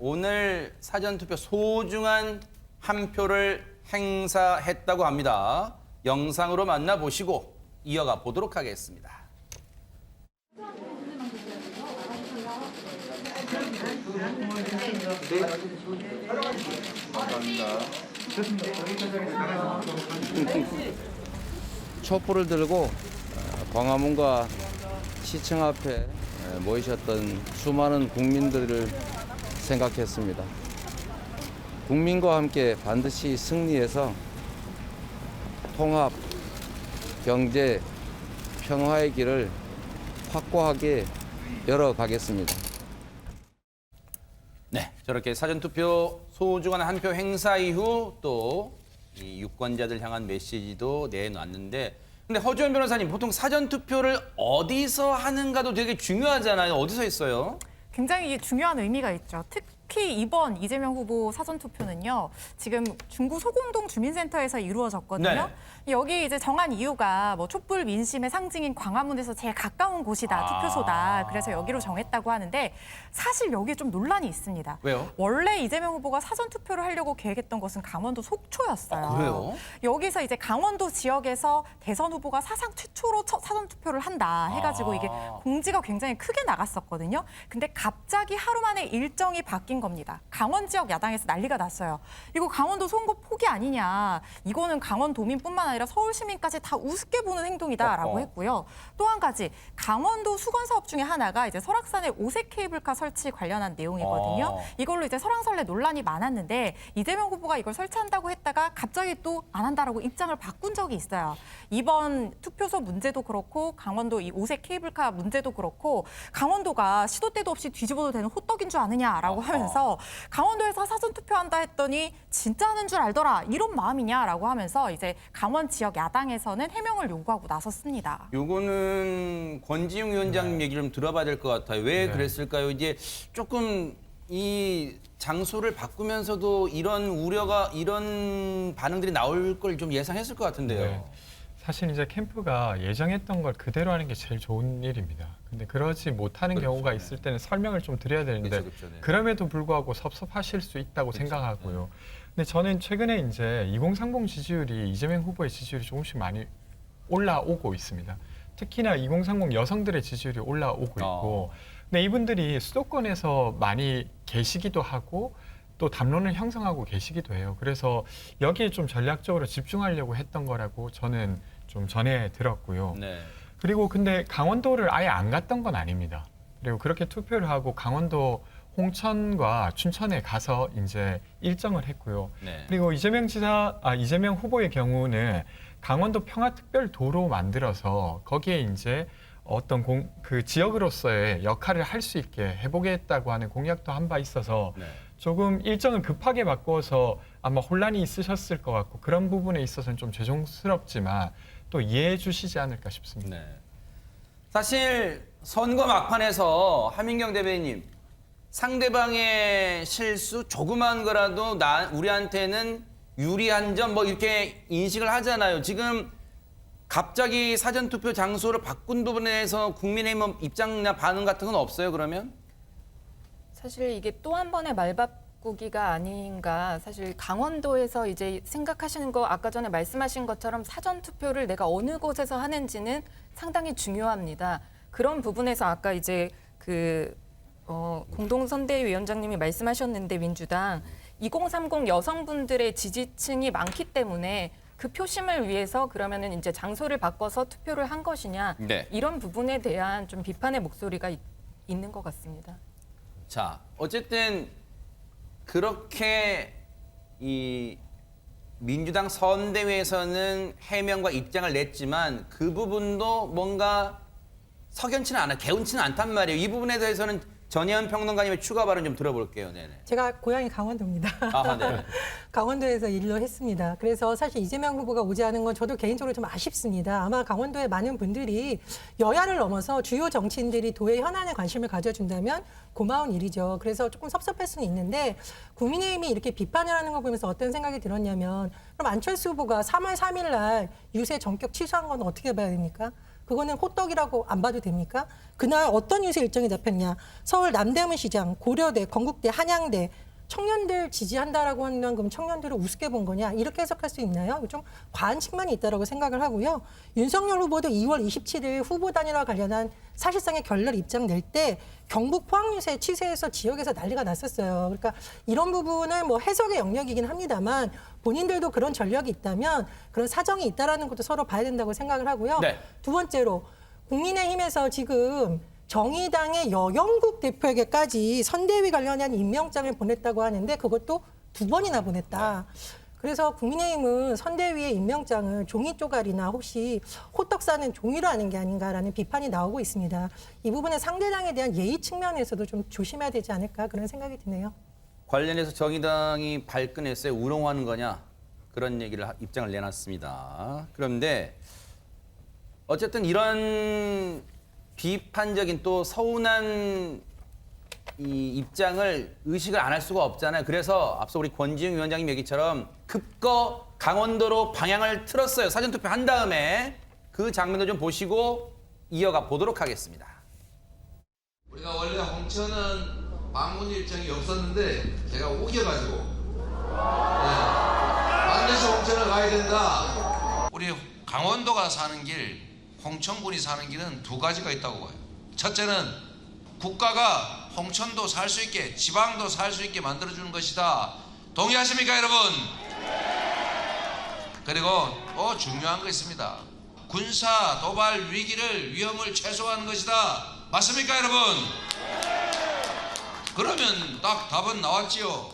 오늘 사전투표 소중한 한 표를 행사했다고 합니다. 영상으로 만나보시고 이어가 보도록 하겠습니다. 감사합니다. 촛불을 들고 광화문과 시청 앞에 모이셨던 수많은 국민들을 생각했습니다. 국민과 함께 반드시 승리해서 통합, 경제, 평화의 길을 확고하게 열어가겠습니다. 네, 저렇게 사전투표 소중한 한 표 행사 이후 또 이 유권자들 향한 메시지도 내놨는데, 근데 허주연 변호사님, 보통 사전투표를 어디서 하는가도 되게 중요하잖아요. 어디서 했어요? 굉장히 중요한 의미가 있죠. 특히 이번 이재명 후보 사전투표는요, 지금 중구 소공동 주민센터에서 이루어졌거든요. 네. 여기 이제 정한 이유가 뭐 촛불 민심의 상징인 광화문에서 제일 가까운 곳이다, 투표소다. 그래서 여기로 정했다고 하는데 사실 여기에 좀 논란이 있습니다. 왜요? 원래 이재명 후보가 사전투표를 하려고 계획했던 것은 강원도 속초였어요. 그래요? 여기서 이제 강원도 지역에서 대선 후보가 사상 최초로 사전투표를 한다 해가지고 이게 공지가 굉장히 크게 나갔었거든요. 근데 갑자기 하루 만에 일정이 바뀐 겁니다. 강원 지역 야당에서 난리가 났어요. 이거 강원도 선거 포기 아니냐. 이거는 강원도민뿐만 아니라 서울 시민까지 다 우습게 보는 행동이다라고 했고요. 또 한 가지, 강원도 수건 사업 중에 하나가 이제 설악산에 오색 케이블카 설치 관련한 내용이거든요. 이걸로 이제 설왕설래 논란이 많았는데 이재명 후보가 이걸 설치한다고 했다가 갑자기 또 안 한다라고 입장을 바꾼 적이 있어요. 이번 투표소 문제도 그렇고 강원도 이 오색 케이블카 문제도 그렇고 강원도가 시도 때도 없이 뒤집어도 되는 호떡인 줄 아느냐라고 하면서 강원도에서 사전투표한다 했더니 진짜 하는 줄 알더라 이런 마음이냐라고 하면서 이제 강원 지역 야당에서는 해명을 요구하고 나섰습니다. 요거는 권지웅 위원장님 얘기를 좀 들어봐야 될 것 같아요. 왜 그랬을까요? 이제 조금 이 장소를 바꾸면서도 이런 우려가, 이런 반응들이 나올 걸 좀 예상했을 것 같은데요. 네. 사실 이제 캠프가 예정했던 걸 그대로 하는 게 제일 좋은 일입니다. 근데 그러지 못하는 그렇죠. 경우가 있을 때는 설명을 좀 드려야 되는데 그렇죠, 네. 그럼에도 불구하고 섭섭하실 수 있다고 생각하고요. 근데 저는 최근에 이제 2030 지지율이 이재명 후보의 지지율이 조금씩 많이 올라오고 있습니다. 특히나 2030 여성들의 지지율이 올라오고 있고, 근데 이분들이 수도권에서 많이 계시기도 하고 또 담론을 형성하고 계시기도 해요. 그래서 여기에 좀 전략적으로 집중하려고 했던 거라고 저는 좀 전해 들었고요. 네. 그리고 근데 강원도를 아예 안 갔던 건 아닙니다. 그리고 그렇게 투표를 하고 강원도 홍천과 춘천에 가서 이제 일정을 했고요. 네. 그리고 이재명 후보의 경우는 강원도 평화특별도로 만들어서 거기에 이제 어떤 그 지역으로서의 역할을 할 수 있게 해보겠다고 하는 공약도 한 바 있어서 네. 조금 일정을 급하게 바꿔서 아마 혼란이 있으셨을 것 같고 그런 부분에 있어서는 좀 죄송스럽지만 또 이해해 주시지 않을까 싶습니다. 네. 사실 선거 막판에서 하민경 대변인님, 상대방의 실수 조그만 거라도 우리한테는 유리한 점 뭐 이렇게 인식을 하잖아요. 지금 갑자기 사전투표 장소를 바꾼 부분에서 국민의힘 입장이나 반응 같은 건 없어요, 그러면? 사실 이게 또 한 번의 말바꾸기가 아닌가. 사실 강원도에서 이제 생각하시는 거 아까 전에 말씀하신 것처럼 사전투표를 내가 어느 곳에서 하는지는 상당히 중요합니다. 그런 부분에서 아까 이제 공동선대위원장님이 말씀하셨는데 민주당 2030 여성분들의 지지층이 많기 때문에 그 표심을 위해서 그러면은 이제 장소를 바꿔서 투표를 한 것이냐, 네. 이런 부분에 대한 좀 비판의 목소리가 있는 것 같습니다. 자, 어쨌든 그렇게 이 민주당 선대위에서는 해명과 입장을 냈지만 그 부분도 뭔가 석연치는 않아, 개운치는 않단 말이에요. 이 부분에 대해서는 전혜연 평론가님의 추가 발언 좀 들어볼게요. 네네. 제가 고향이 강원도입니다. 아, 네. 강원도에서 일로 했습니다. 그래서 사실 이재명 후보가 오지 않은 건 저도 개인적으로 좀 아쉽습니다. 아마 강원도의 많은 분들이 여야를 넘어서 주요 정치인들이 도의 현안에 관심을 가져준다면 고마운 일이죠. 그래서 조금 섭섭할 수는 있는데 국민의힘이 이렇게 비판을 하는 거 보면서 어떤 생각이 들었냐면 그럼 안철수 후보가 3월 3일 날 유세 전격 취소한 건 어떻게 봐야 됩니까? 그거는 호떡이라고 안 봐도 됩니까? 그날 어떤 유세 일정이 잡혔냐? 서울 남대문 시장, 고려대, 건국대, 한양대 청년들 지지한다라고 하면 그럼 청년들을 우습게 본 거냐? 이렇게 해석할 수 있나요? 좀 과한 측면이 있다라고 생각을 하고요. 윤석열 후보도 2월 27일 후보 단일화 관련한 사실상의 결렬 입장 낼 때 경북 포항 유세 취소해서 지역에서 난리가 났었어요. 그러니까 이런 부분은 뭐 해석의 영역이긴 합니다만 본인들도 그런 전략이 있다면 그런 사정이 있다라는 것도 서로 봐야 된다고 생각을 하고요. 네. 두 번째로 국민의힘에서 지금 정의당의 여영국 대표에게까지 선대위 관련한 임명장을 보냈다고 하는데 그것도 2번이나 보냈다. 그래서 국민의힘은 선대위의 임명장을 종이 쪼가리나 혹시 호떡 싸는 종이로 하는 게 아닌가라는 비판이 나오고 있습니다. 이 부분은 상대당에 대한 예의 측면에서도 좀 조심해야 되지 않을까 그런 생각이 드네요. 관련해서 정의당이 발끈했어요. 우롱하는 거냐 그런 얘기를 입장을 내놨습니다. 그런데 어쨌든 이런 비판적인 또 서운한 이 입장을 의식을 안 할 수가 없잖아요. 그래서 앞서 우리 권지웅 위원장님 얘기처럼 급거 강원도로 방향을 틀었어요. 사전투표 한 다음에 그 장면도 좀 보시고 이어가 보도록 하겠습니다. 우리가 원래 홍천은 방문 일정이 없었는데 제가 우겨가지고 반드시 홍천을 가야 된다. 우리 강원도가 사는 길, 홍천군이 사는 길은 두 가지가 있다고 봐요. 첫째는 국가가 홍천도 살 수 있게, 지방도 살 수 있게 만들어주는 것이다. 동의하십니까, 여러분? 그리고 또 중요한 거 있습니다. 군사 도발 위험을 최소화하는 것이다. 맞습니까, 여러분? 그러면 딱 답은 나왔지요.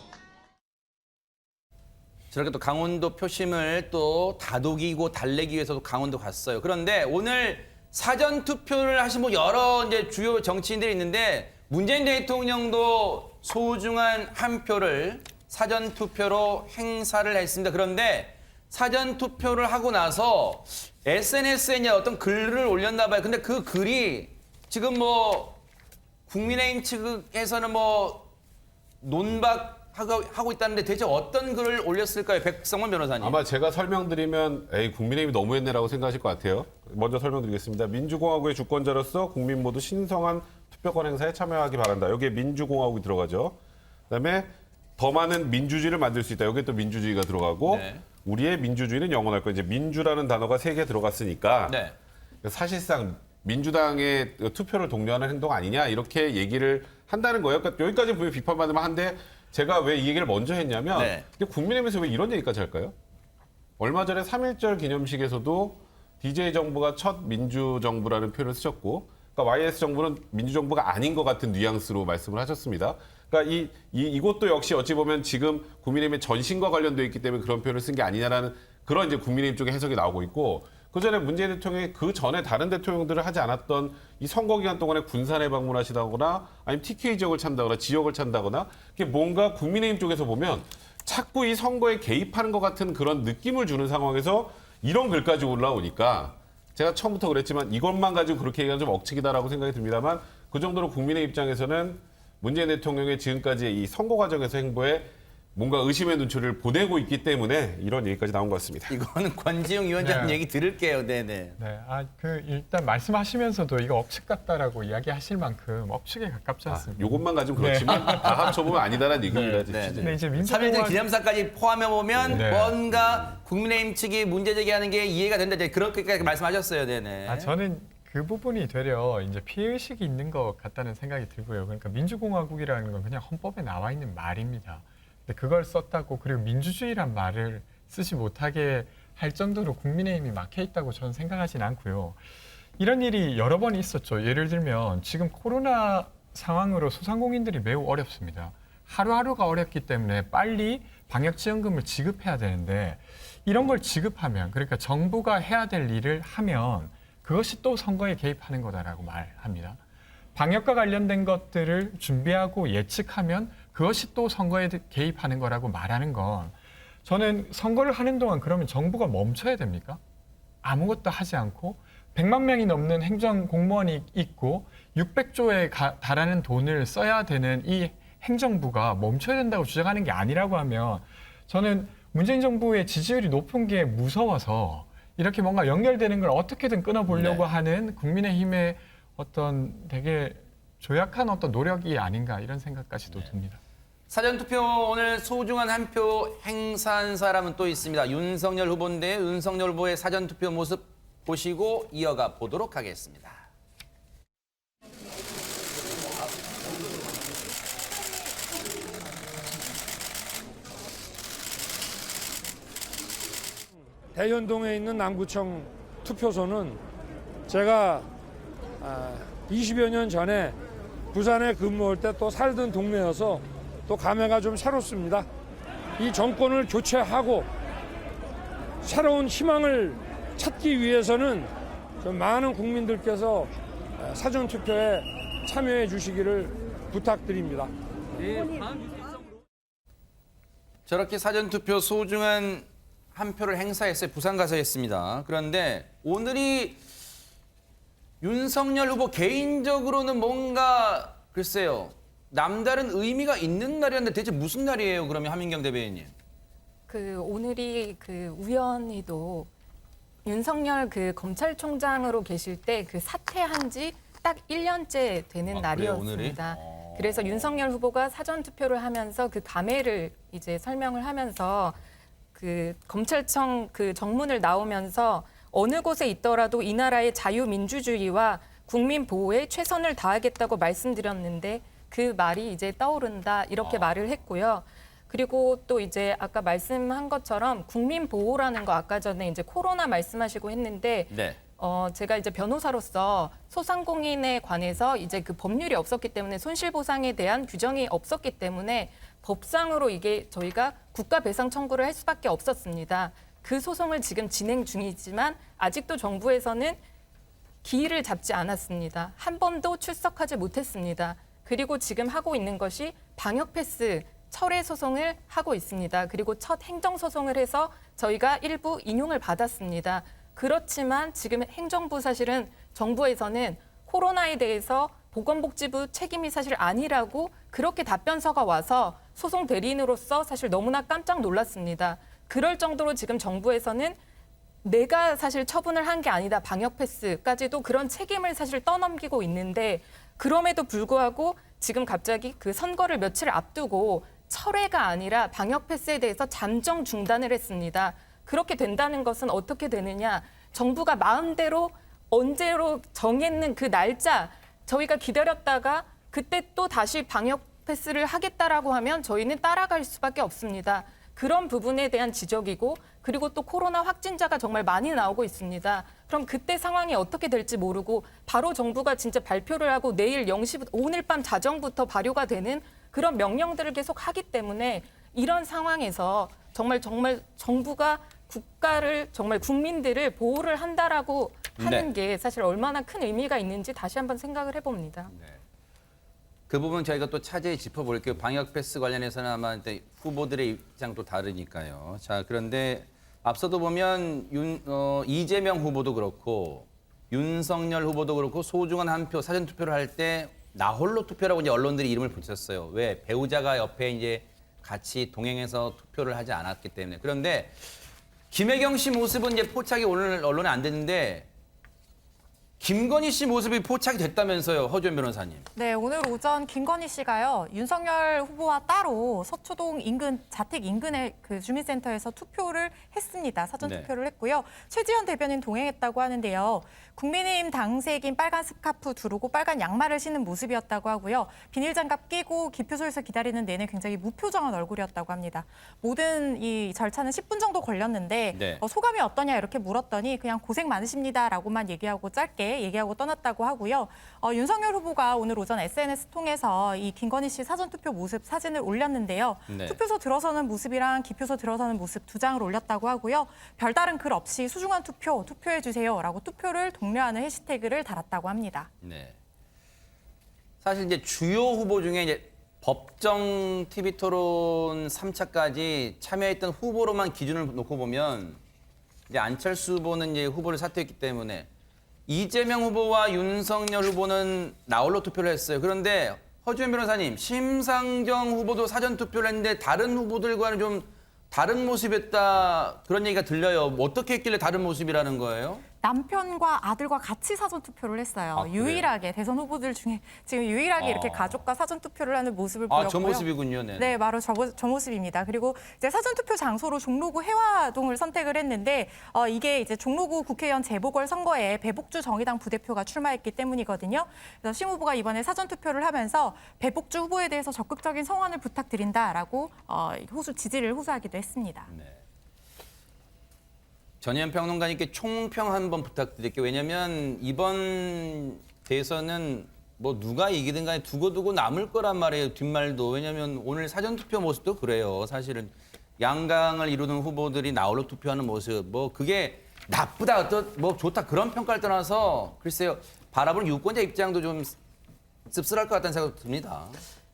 저렇게 또 강원도 표심을 또 다독이고 달래기 위해서도 강원도 갔어요. 그런데 오늘 사전 투표를 하신 뭐 여러 이제 주요 정치인들이 있는데 문재인 대통령도 소중한 한 표를 사전 투표로 행사를 했습니다. 그런데 사전 투표를 하고 나서 SNS에 이제 어떤 글을 올렸나 봐요. 근데 그 글이 지금 뭐 국민의힘 측에서는 뭐 논박하고 있다는데 대체 어떤 글을 올렸을까요? 백성원 변호사님. 아마 제가 설명드리면 에이 국민의힘이 너무했네라고 생각하실 것 같아요. 먼저 설명드리겠습니다. 민주공화국의 주권자로서 국민 모두 신성한 투표권 행사에 참여하기 바란다. 여기에 민주공화국이 들어가죠. 그다음에 더 많은 민주주의를 만들 수 있다. 여기에 또 민주주의가 들어가고 네. 우리의 민주주의는 영원할 거야. 이제 민주라는 단어가 3개 들어갔으니까 네. 사실상 민주당의 투표를 독려하는 행동 아니냐 이렇게 얘기를 한다는 거예요. 그러니까 여기까지 보면 비판받으면 한데 제가 왜 이 얘기를 먼저 했냐면 네. 국민의힘에서 왜 이런 얘기까지 할까요? 얼마 전에 3.1절 기념식에서도 DJ 정부가 첫 민주정부라는 표현을 쓰셨고 그러니까 YS 정부는 민주정부가 아닌 것 같은 뉘앙스로 말씀을 하셨습니다. 그러니까 이것도 역시 어찌 보면 지금 국민의힘의 전신과 관련되어 있기 때문에 그런 표현을 쓴 게 아니냐라는 그런 이제 국민의힘 쪽의 해석이 나오고 있고 그 전에 문재인 대통령이 그 전에 다른 대통령들을 하지 않았던 이 선거 기간 동안에 군산에 방문하시다거나 아니면 TK 지역을 찬다거나 지역을 찬다거나 그게 뭔가 국민의힘 쪽에서 보면 자꾸 이 선거에 개입하는 것 같은 그런 느낌을 주는 상황에서 이런 글까지 올라오니까 제가 처음부터 그랬지만 이것만 가지고 그렇게 얘기하면 좀 억측이다라고 생각이 듭니다만 그 정도로 국민의 입장에서는 문재인 대통령의 지금까지의 이 선거 과정에서 행보에 뭔가 의심의 눈초리를 보내고 있기 때문에 이런 얘기까지 나온 것 같습니다. 이거는 권지웅 위원장님 네. 얘기 들을게요. 네네. 네, 일단 말씀하시면서도 이거 억측 같다라고 이야기하실 만큼 억측에 가깝지 않습니다. 이것만 가지고 그렇지만 다 합쳐보면 아니다라는 얘기입니다. 네, 취지. 근데 이제 3.1절 민주공화 기념사까지 포함해보면 네. 뭔가 국민의힘 측이 문제 제기하는 게 이해가 된다. 이제 그렇게까지 말씀하셨어요. 네네. 저는 그 부분이 되려 이제 피해의식이 있는 것 같다는 생각이 들고요. 그러니까 민주공화국이라는 건 그냥 헌법에 나와 있는 말입니다. 근데 그걸 썼다고 그리고 민주주의란 말을 쓰지 못하게 할 정도로 국민의힘이 막혀 있다고 저는 생각하진 않고요. 이런 일이 여러 번 있었죠. 예를 들면 지금 코로나 상황으로 소상공인들이 매우 어렵습니다. 하루하루가 어렵기 때문에 빨리 방역지원금을 지급해야 되는데 이런 걸 지급하면 그러니까 정부가 해야 될 일을 하면 그것이 또 선거에 개입하는 거다라고 말합니다. 방역과 관련된 것들을 준비하고 예측하면 그것이 또 선거에 개입하는 거라고 말하는 건 저는 선거를 하는 동안 그러면 정부가 멈춰야 됩니까? 아무것도 하지 않고 100만 명이 넘는 행정 공무원이 있고 600조에 달하는 돈을 써야 되는 이 행정부가 멈춰야 된다고 주장하는 게 아니라고 하면 저는 문재인 정부의 지지율이 높은 게 무서워서 이렇게 뭔가 연결되는 걸 어떻게든 끊어보려고 네. 하는 국민의힘의 어떤 되게 조약한 어떤 노력이 아닌가 이런 생각까지도 듭니다. 사전투표 오늘 소중한 한 표 행사한 사람은 또 있습니다. 윤석열 후보인데 윤석열 후보의 사전투표 모습 보시고 이어가 보도록 하겠습니다. 대연동에 있는 남구청 투표소는 제가 20여 년 전에 부산에 근무할 때 또 살던 동네여서 또 감회가 좀 새롭습니다. 이 정권을 교체하고 새로운 희망을 찾기 위해서는 좀 많은 국민들께서 사전투표에 참여해 주시기를 부탁드립니다. 저렇게 사전투표 소중한 한 표를 행사했어요. 부산 가서 했습니다. 그런데 오늘이 윤석열 후보 개인적으로는 뭔가 글쎄요. 남다른 의미가 있는 날이었는데 대체 무슨 날이에요? 그러면 하민경 대변인님. 오늘이 우연히도 윤석열 검찰총장으로 계실 때 사퇴한 지 딱 1년째 되는 날이었습니다. 그래서 윤석열 후보가 사전투표를 하면서 감회를 이제 설명을 하면서 검찰청 정문을 나오면서 어느 곳에 있더라도 이 나라의 자유민주주의와 국민 보호에 최선을 다하겠다고 말씀드렸는데 그 말이 이제 떠오른다 이렇게 말을 했고요. 그리고 또 이제 아까 말씀한 것처럼 국민 보호라는 거 아까 전에 이제 코로나 말씀하시고 했는데 네. 제가 이제 변호사로서 소상공인에 관해서 이제 법률이 없었기 때문에 손실보상에 대한 규정이 없었기 때문에 법상으로 이게 저희가 국가 배상 청구를 할 수밖에 없었습니다. 그 소송을 지금 진행 중이지만 아직도 정부에서는 기일을 잡지 않았습니다. 한 번도 출석하지 못했습니다. 그리고 지금 하고 있는 것이 방역 패스 철회 소송을 하고 있습니다. 그리고 첫 행정 소송을 해서 저희가 일부 인용을 받았습니다. 그렇지만 지금 행정부 사실은 정부에서는 코로나에 대해서 보건복지부 책임이 사실 아니라고 그렇게 답변서가 와서 소송 대리인으로서 사실 너무나 깜짝 놀랐습니다. 그럴 정도로 지금 정부에서는 내가 사실 처분을 한 게 아니다. 방역 패스까지도 그런 책임을 사실 떠넘기고 있는데 그럼에도 불구하고 지금 갑자기 선거를 며칠 앞두고 철회가 아니라 방역 패스에 대해서 잠정 중단을 했습니다. 그렇게 된다는 것은 어떻게 되느냐. 정부가 마음대로 언제로 정했는 그 날짜 저희가 기다렸다가 그때 또 다시 방역 패스를 하겠다라고 하면 저희는 따라갈 수밖에 없습니다. 그런 부분에 대한 지적이고 그리고 또 코로나 확진자가 정말 많이 나오고 있습니다. 그럼 그때 상황이 어떻게 될지 모르고 바로 정부가 진짜 발표를 하고 내일 0시부터 오늘 밤 자정부터 발효가 되는 그런 명령들을 계속 하기 때문에 이런 상황에서 정말 정부가 국가를 정말 국민들을 보호를 한다라고 하는 게 사실 얼마나 큰 의미가 있는지 다시 한번 생각을 해봅니다. 그 부분 저희가 또 차제히 짚어볼게요. 방역 패스 관련해서는 아마 후보들의 입장도 다르니까요. 자, 그런데 앞서도 보면 이재명 후보도 그렇고 윤석열 후보도 그렇고 소중한 한 표 사전 투표를 할 때 나홀로 투표라고 이제 언론들이 이름을 붙였어요. 왜? 배우자가 옆에 이제 같이 동행해서 투표를 하지 않았기 때문에. 그런데 김혜경 씨 모습은 이제 포착이 오늘 언론에 안 됐는데 김건희 씨 모습이 포착이 됐다면서요, 허주연 변호사님. 네, 오늘 오전 김건희 씨가요, 윤석열 후보와 따로 서초동 인근, 자택 인근의 주민센터에서 투표를 했습니다. 사전 투표를 했고요. 최지현 대변인 동행했다고 하는데요. 국민의힘 당색인 빨간 스카프 두르고 빨간 양말을 신는 모습이었다고 하고요. 비닐장갑 끼고 기표소에서 기다리는 내내 굉장히 무표정한 얼굴이었다고 합니다. 모든 이 절차는 10분 정도 걸렸는데 소감이 어떠냐 이렇게 물었더니 그냥 고생 많으십니다라고만 얘기하고 짧게 얘기하고 떠났다고 하고요. 윤석열 후보가 오늘 오전 SNS 통해서 이 김건희 씨 사전투표 모습 사진을 올렸는데요. 투표소 들어서는 모습이랑 기표소 들어서는 모습 두 장을 올렸다고 하고요. 별다른 글 없이 소중한 투표, 투표해주세요라고 투표를 독려하는 해시태그를 달았다고 합니다. 네. 사실 이제 주요 후보 중에 이제 법정 TV 토론 3차까지 참여했던 후보로만 기준을 놓고 보면 이제 안철수 후보는 이제 후보를 사퇴했기 때문에 이재명 후보와 윤석열 후보는 나홀로 투표를 했어요. 그런데 허주연 변호사님, 심상정 후보도 사전 투표를 했는데 다른 후보들과는 좀 다른 모습이었다 그런 얘기가 들려요. 어떻게 했길래 다른 모습이라는 거예요? 남편과 아들과 같이 사전 투표를 했어요. 아, 그래요? 유일하게 대선 후보들 중에 지금 유일하게 이렇게 가족과 사전 투표를 하는 모습을 아, 보였고요. 저 모습이군요. 네. 네, 바로 저 모습입니다. 그리고 이제 사전 투표 장소로 종로구 해화동을 선택을 했는데 이게 이제 종로구 국회의원 재보궐 선거에 배복주 정의당 부대표가 출마했기 때문이거든요. 그래서 심 후보가 이번에 사전 투표를 하면서 배복주 후보에 대해서 적극적인 성원을 부탁드린다라고 지지를 호소하기도 했습니다. 네. 전혜연 평론가님께 총평 한번 부탁드릴게요. 왜냐하면 이번 대선은 뭐 누가 이기든 간에 두고두고 남을 거란 말이에요. 뒷말도. 왜냐하면 오늘 사전투표 모습도 그래요. 사실은 양강을 이루는 후보들이 나홀로 투표하는 모습. 뭐 그게 나쁘다, 뭐 좋다 그런 평가를 떠나서 글쎄요. 바라보는 유권자 입장도 좀 씁쓸할 것 같다는 생각도 듭니다.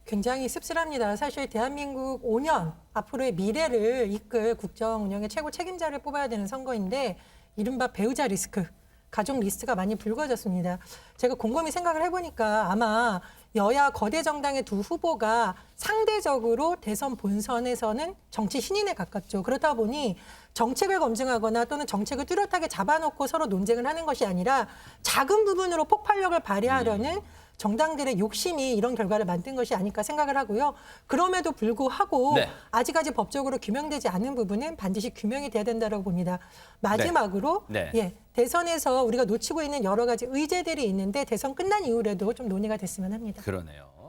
굉장히 씁쓸합니다. 사실 대한민국 5년 앞으로의 미래를 이끌 국정 운영의 최고 책임자를 뽑아야 되는 선거인데 이른바 배우자 리스크, 가족 리스트가 많이 불거졌습니다. 제가 곰곰이 생각을 해보니까 아마 여야 거대 정당의 두 후보가 상대적으로 대선 본선에서는 정치 신인에 가깝죠. 그렇다 보니 정책을 검증하거나 또는 정책을 뚜렷하게 잡아놓고 서로 논쟁을 하는 것이 아니라 작은 부분으로 폭발력을 발휘하려는 정당들의 욕심이 이런 결과를 만든 것이 아닐까 생각을 하고요. 그럼에도 불구하고 네. 아직까지 법적으로 규명되지 않은 부분은 반드시 규명이 돼야 된다고 봅니다. 마지막으로 네. 예, 대선에서 우리가 놓치고 있는 여러 가지 의제들이 있는데 대선 끝난 이후에도 좀 논의가 됐으면 합니다. 그러네요.